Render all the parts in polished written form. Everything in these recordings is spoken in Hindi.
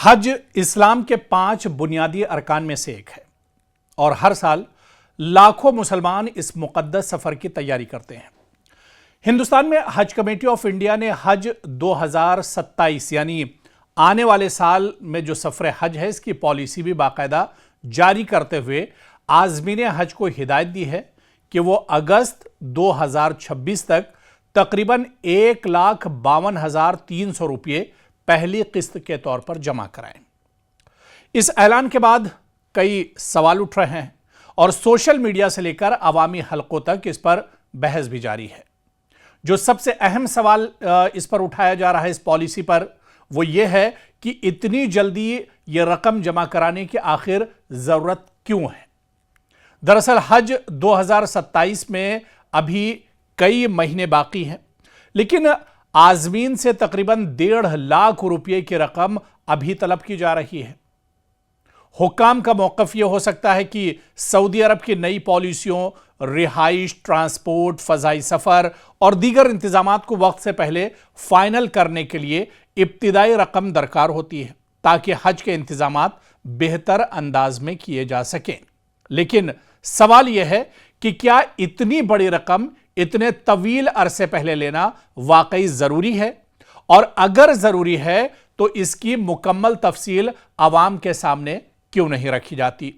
हज इस्लाम के 5 बुनियादी अरकान में से एक है और हर साल लाखों मुसलमान इस मुक़द्दस सफ़र की तैयारी करते हैं। हिंदुस्तान में हज कमेटी ऑफ इंडिया ने हज 2027 यानी आने वाले साल में जो सफ़र हज है इसकी पॉलिसी भी बाकायदा जारी करते हुए आज़मीन हज को हिदायत दी है कि वो अगस्त 2026 तक तकरीबन 1,52,300 रुपये पहली किस्त के तौर पर जमा कराएं। इस ऐलान के बाद कई सवाल उठ रहे हैं और सोशल मीडिया से लेकर अवामी हलकों तक इस पर बहस भी जारी है। जो सबसे अहम सवाल इस पर उठाया जा रहा है, इस पॉलिसी पर, वो ये है कि इतनी जल्दी ये रकम जमा कराने की आखिर ज़रूरत क्यों है। दरअसल हज 2027 में अभी कई महीने बाकी हैं, लेकिन आज़मीन से तकरीबन 1.5 लाख रुपये की रकम अभी तलब की जा रही है। हुक्काम का मौक़िफ़ यह हो सकता है कि सऊदी अरब की नई पॉलिसियों, रिहाइश, ट्रांसपोर्ट, फ़ज़ाई सफ़र और दीगर इंतज़ामात को वक्त से पहले फ़ाइनल करने के लिए इब्तिदाई रकम दरकार होती है ताकि हज के इंतज़ामात बेहतर अंदाज में किए जा सकें। लेकिन सवाल यह है कि क्या इतनी बड़ी रकम इतने तवील अरसे पहले लेना वाकई ज़रूरी है, और अगर ज़रूरी है तो इसकी मुकम्मल तफसील आवाम के सामने क्यों नहीं रखी जाती।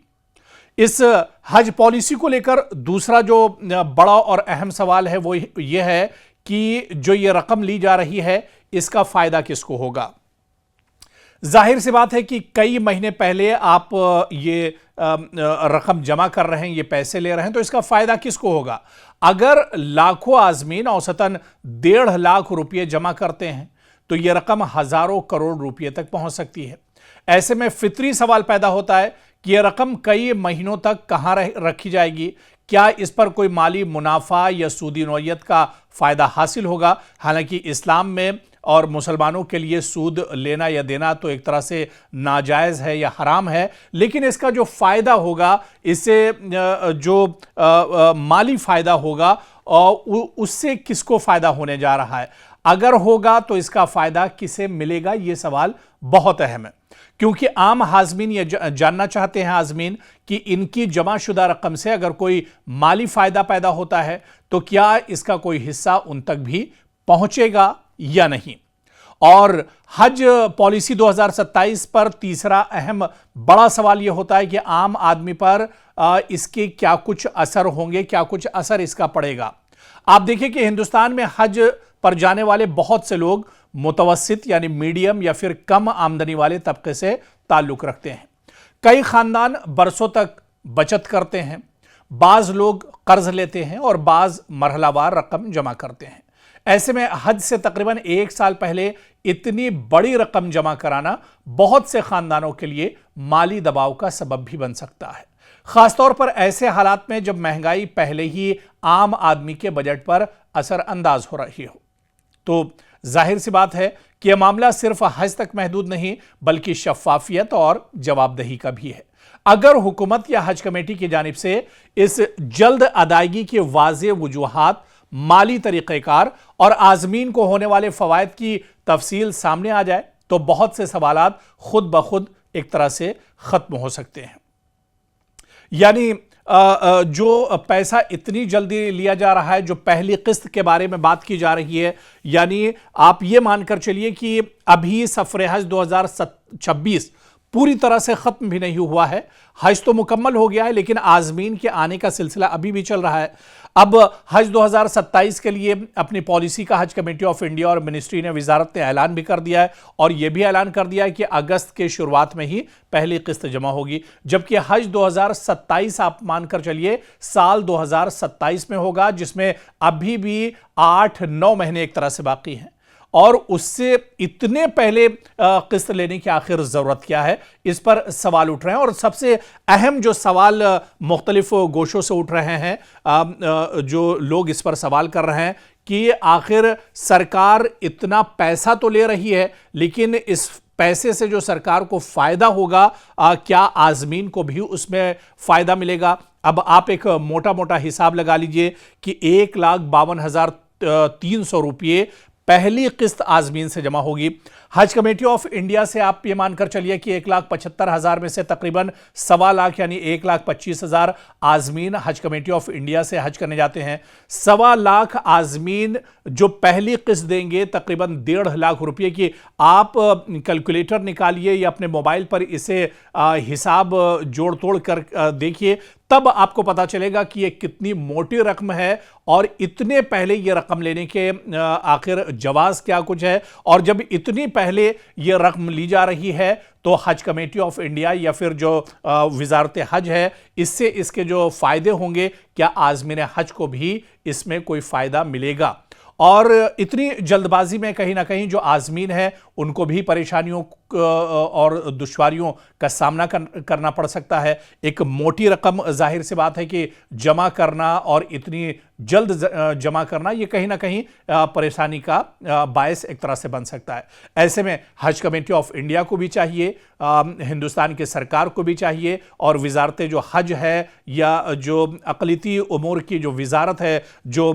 इस हज पॉलिसी को लेकर दूसरा जो बड़ा और अहम सवाल है वो ये है कि जो ये रकम ली जा रही है इसका फ़ायदा किसको होगा। जाहिर सी बात है कि कई महीने पहले आप ये रकम जमा कर रहे हैं, ये पैसे ले रहे हैं, तो इसका फ़ायदा किसको होगा। अगर लाखों आज़मीन औसतन 1.5 लाख रुपये जमा करते हैं तो ये रकम हज़ारों करोड़ रुपये तक पहुंच सकती है। ऐसे में फितरी सवाल पैदा होता है कि यह रकम कई महीनों तक कहां रखी जाएगी। क्या इस पर कोई माली मुनाफा या सूदी नौयत का फ़ायदा हासिल होगा। हालांकि इस्लाम में और मुसलमानों के लिए सूद लेना या देना तो एक तरह से नाजायज़ है या हराम है, लेकिन इसका जो फ़ायदा होगा, इससे जो माली फ़ायदा होगा उससे किसको फ़ायदा होने जा रहा है। अगर होगा तो इसका फ़ायदा किसे मिलेगा, ये सवाल बहुत अहम है, क्योंकि आम हाज़मीन ये जानना चाहते हैं आज़मीन कि इनकी जमाशुदा रकम से अगर कोई माली फ़ायदा पैदा होता है तो क्या इसका कोई हिस्सा उन तक भी पहुंचेगा या नहीं। और हज पॉलिसी 2027 पर तीसरा अहम बड़ा सवाल यह होता है कि आम आदमी पर इसके क्या कुछ असर होंगे, क्या कुछ असर इसका पड़ेगा। आप देखिए कि हिंदुस्तान में हज पर जाने वाले बहुत से लोग मुतवस्सित यानी मीडियम या फिर कम आमदनी वाले तबके से ताल्लुक़ रखते हैं। कई ख़ानदान बरसों तक बचत करते हैं, बाज़ लोग कर्ज लेते हैं और बाज़ मरहलावार रकम जमा करते हैं। ऐसे में हज से तकरीबन 1 साल पहले इतनी बड़ी रकम जमा कराना बहुत से ख़ानदानों के लिए माली दबाव का सबब भी बन सकता है, ख़ासतौर पर ऐसे हालात में जब महंगाई पहले ही आम आदमी के बजट पर असरअंदाज हो रही हो। तो जाहिर सी बात है कि यह मामला सिर्फ हज तक महदूद नहीं बल्कि शफ़ाफियत और जवाबदेही का भी है। अगर हुकूमत या हज कमेटी की जानिब से इस जल्द अदायगी के वाज़े वजूहात, माली तरीक़ेकार और आज़मीन को होने वाले फ़वायद की तफसील सामने आ जाए तो बहुत से सवालात खुद ब खुद एक तरह से ख़त्म हो सकते हैं। यानी जो पैसा इतनी जल्दी लिया जा रहा है, जो पहली किस्त के बारे में बात की जा रही है, यानी आप ये मानकर चलिए कि अभी सफ़र हज 2026 पूरी तरह से ख़त्म भी नहीं हुआ है। हज तो मुकम्मल हो गया है लेकिन आज़मीन के आने का सिलसिला अभी भी चल रहा है। अब हज 2027 के लिए अपनी पॉलिसी का हज कमेटी ऑफ इंडिया और मिनिस्ट्री ने, वजारत ने ऐलान भी कर दिया है और यह भी ऐलान कर दिया है कि अगस्त के शुरुआत में ही पहली किस्त जमा होगी, जबकि हज 2027 आप मानकर चलिए साल 2027 में होगा, जिसमें अभी भी 8-9 महीने एक तरह से बाकी हैं। और उससे इतने पहले किस्त लेने की आखिर ज़रूरत क्या है, इस पर सवाल उठ रहे हैं। और सबसे अहम जो सवाल मुख्तलिफ गोशों से उठ रहे हैं, जो लोग इस पर सवाल कर रहे हैं कि आखिर सरकार इतना पैसा तो ले रही है, लेकिन इस पैसे से जो सरकार को फ़ायदा होगा, क्या आज़मीन को भी उसमें फ़ायदा मिलेगा। अब आप एक मोटा मोटा हिसाब लगा लीजिए कि 1,52,300 रुपये पहली किस्त आजमीन से जमा होगी। हज कमेटी ऑफ इंडिया से आप ये मानकर चलिए कि 1,75,000 में से तकरीबन 1.25 लाख यानी 1,25,000 आजमीन हज कमेटी ऑफ इंडिया से हज करने जाते हैं। 1.25 लाख आजमीन जो पहली किस्त देंगे तकरीबन 1.5 लाख रुपए की, आप कैलकुलेटर निकालिए या अपने मोबाइल पर इसे हिसाब जोड़ तोड़ कर देखिए, तब आपको पता चलेगा कि ये कितनी मोटी रकम है और इतने पहले ये रकम लेने के आखिर जवाज क्या कुछ है। और जब इतनी पहले ये रकम ली जा रही है तो हज कमेटी ऑफ इंडिया या फिर जो वजारत हज है, इससे इसके जो फायदे होंगे, क्या आज़मीन हज को भी इसमें कोई फायदा मिलेगा। और इतनी जल्दबाजी में कहीं ना कहीं जो आज़मीन है उनको भी परेशानियों और दुश्वारियों का सामना करना पड़ सकता है। एक मोटी रकम जाहिर सी बात है कि जमा करना और इतनी जल्द जमा करना ये कहीं ना कहीं परेशानी का बायस एक तरह से बन सकता है। ऐसे में हज कमेटी ऑफ इंडिया को भी चाहिए, हिंदुस्तान की सरकार को भी चाहिए और वजारत जो हज है या जो अक़लियती उमूर की जो वजारत है जो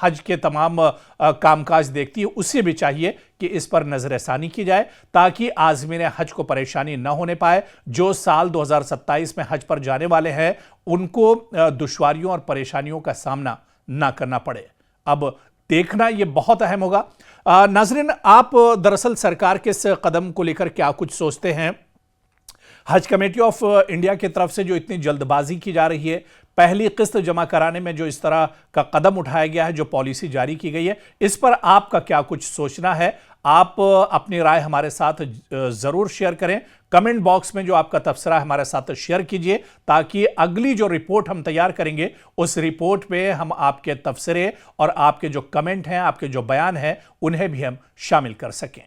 हज के तमाम कामकाज देखती है, उससे भी चाहिए कि इस पर नजरसानी की जाए ताकि आज़मीन हज को परेशानी न होने पाए। जो साल 2027 में हज पर जाने वाले हैं उनको दुश्वारियों और परेशानियों का सामना ना करना पड़े। अब देखना यह बहुत अहम होगा। नाज़रीन, आप दरअसल सरकार के इस कदम को लेकर क्या कुछ सोचते हैं? हज कमेटी ऑफ इंडिया की तरफ से जो इतनी जल्दबाजी की जा रही है, पहली किस्त जमा कराने में जो इस तरह का कदम उठाया गया है, जो पॉलिसी जारी की गई है, इस पर आपका क्या कुछ सोचना है? आप अपनी राय हमारे साथ जरूर शेयर करें। कमेंट बॉक्स में जो आपका तबसरा है हमारे साथ शेयर कीजिए ताकि अगली जो रिपोर्ट हम तैयार करेंगे उस रिपोर्ट में हम आपके तबसरे और आपके जो कमेंट हैं, आपके जो बयान हैं, उन्हें भी हम शामिल कर सकें।